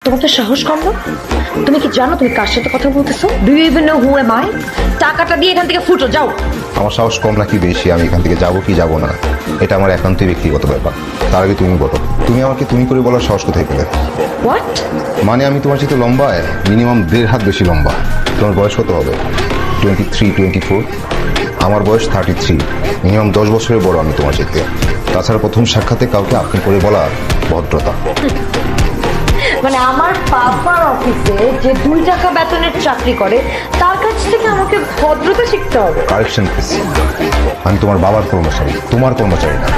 তোমার তো সাহস কম না? তুমি কি জানো তুমি কার সাথে কথা বলতেছো? Do you even know who am I? টাকাটা দিয়ে এখান থেকে ফুটো, যাও। আমার সাহস কম নাকি বেশি আমি এখান থেকে যাবো কি যাবো না এটা আমার একান্তই ব্যক্তিগত ব্যাপার। তার আগে তুমি বলো, তুমি আমাকে তুমি করে বলার সাহস কোথায় পেলে? হোয়াট? মানে আমি তোমার সাথে লম্বা, মিনিমাম 1.5 হাত বেশি লম্বা। তোমার বয়স কত হবে? 23, 24? আমার বয়স 33। মিনিমাম 10 বছরের বড় আমি তোমার সাথে। তাছাড়া প্রথম সাক্ষাতে কাউকে আপনি করে বলা ভদ্রতা। মানে আমার পাপার অফিসে যে 2 টাকা বেতনের চাকরি করে তার কাছ থেকে আমাকে ভদ্রতা শিখতে হবে? কারেকশন প্লিজ, আমি তোমার বাবার কর্মচারী, তোমার কর্মচারী না।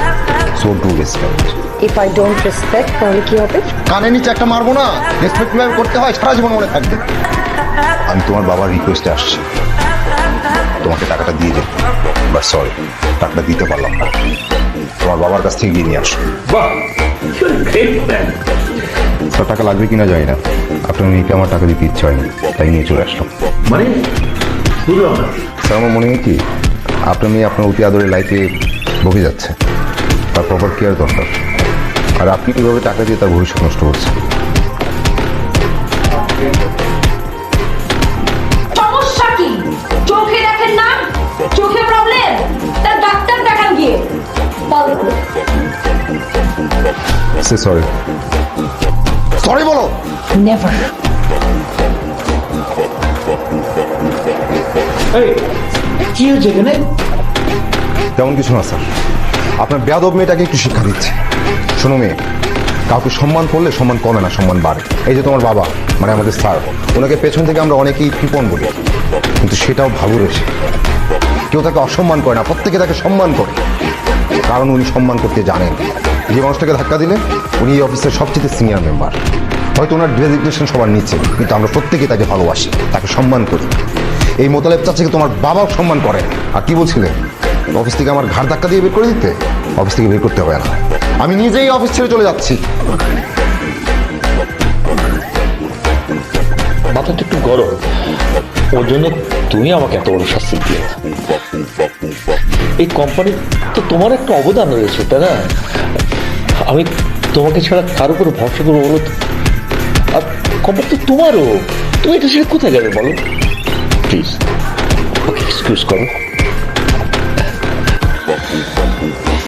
So do respect. If I don't respect তাহলে কি হবে? কানে নিচে একটা মারবো না, রেসপেক্ট কিভাবে করতে হয় সারা জীবন মনে থাকবে। আমি তোমার বাবার রিকোয়েস্টে আসছি, তোমাকে টাকাটা দিয়ে দেব, বাট সরি টাকাটা দিতে পারলাম না। তোমার বাবার কাছ থেকে গিয়ে নিয়ে আসো। বাহ, you're a great man. Sir টাকা লাগবে কিনা জানি না, আপনার মেয়েকে আমার টাকা দিতে ইচ্ছে হয়নি, তাই নিয়ে চলে আসলাম। মানে বুঝলাম না। স্যার আমার মনে হয় কি আপনার মেয়ে আপনার অতি আদরের লাইফে ভুগে যাচ্ছে, তার প্রপার কেয়ার দরকার। আর আপনি কীভাবে টাকা দিয়ে তার ভবিষ্যৎ নষ্ট করছেন? সমস্যা কি? চোখে দেখেন না? চোখে প্রবলেম? তার ডাক্তার দেখান গিয়ে। সে সরি, সরি বলো। নেভার। এই, কি হয়েছে এখানে? তেমন কিছু না স্যার, আপনার বেয়াদব মেয়েটাকে একটু শিক্ষা দিচ্ছে। শোনো মেয়ে, কাউকে সম্মান করলে সম্মান কমে না, সম্মান বাড়ে। এই যে তোমার বাবা মানে আমাদের স্যার, ওনাকে পেছন থেকে আমরা অনেকেই কৃপণ বলি, কিন্তু সেটাও ভালো রয়েছে। কেউ তাকে অসম্মান করে না, প্রত্যেকে তাকে সম্মান করে, কারণ উনি সম্মান করতে জানেন। যে মানুষটাকে ধাক্কা দিলে উনি এই অফিসের সবচেয়ে সিনিয়র মেম্বার, হয়তো ওনার ডেজিগনেশন সবার নিচে, কিন্তু আমরা প্রত্যেকে তাকে ভালোবাসি, তাকে সম্মান করি। এই মোতালেব চাচাকে তোমার বাবাও সম্মান করে। আর কি বলছিলেন, অফিস থেকে আমার ঘাড় ধাক্কা দিয়ে বের করে দিতে? অফিস থেকে বের করতে হবে না, আমি নিজেই অফিস ছেড়ে চলে যাচ্ছি। মাথাটা একটু গরম, ওর জন্য তুমি আমাকে এত বড় শাস্তি দিও। এই কোম্পানি তো তোমার একটা অবদান রয়েছে, তাই না? আমি তোমাকে ছাড়া কারো উপরে ভরসা করবো বলো তো? আর কোম্পানি তো তোমারও, তুমি এটা সেটা কোথায় যাবে বলো? প্লিজ ওকে এক্সকিউজ করো।